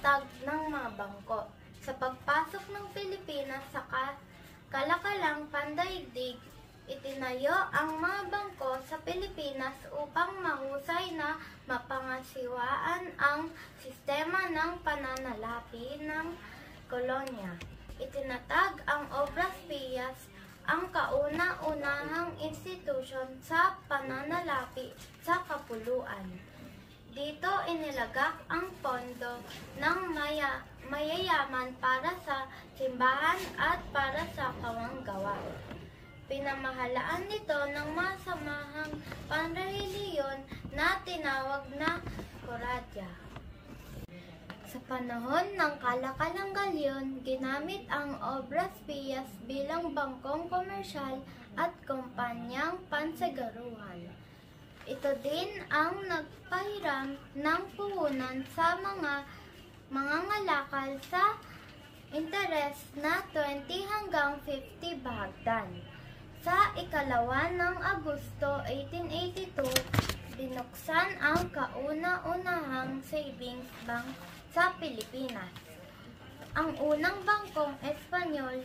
Pagtatag ng mga bangko. Sa pagpasok ng Pilipinas sa kalakalang pandaigdig, itinayo ang mga bangko sa Pilipinas upang mahusay na mapangasiwaan ang sistema ng pananalapi ng kolonya. Itinatag ang Obras Pias, ang kauna-unahang institusyon sa pananalapi sa kapuluan. Dito inilagak ang pondo ng mayayaman para sa simbahan at para sa pamanggawa. Pinamahalaan nito ng masamahang panrelihiyon na tinawag na Koradya. Sa panahon ng kalakalang galyon, ginamit ang Obras Pias bilang bangkong komersyal at kumpanyang pansagaruhan. Ito din ang nagpahiram ng puhunan sa mga ngalakal sa interes na 20 hanggang 50 bahagdan. Sa ikalawa ng Agosto 1882, binuksan ang kauna-unahang savings bank sa Pilipinas. Ang unang bangkong Espanyol,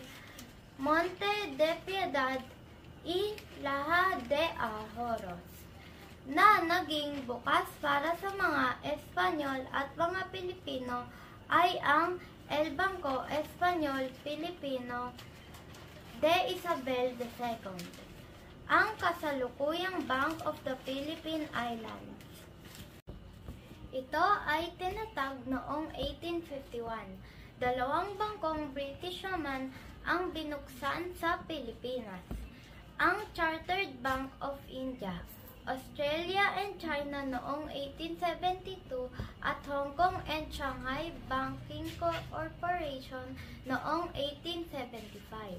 Monte de Piedad y Laja de Ahorros, na naging bukas para sa mga Espanyol at mga Pilipino ay ang El Banco Espanyol Filipino de Isabel II, ang kasalukuyang Bank of the Philippine Islands. Ito ay tinatag noong 1851. Dalawang bangkong British naman ang binuksan sa Pilipinas. Ang Chartered Bank of India, Australia and China noong 1872 at Hong Kong and Shanghai Banking Corporation noong 1875.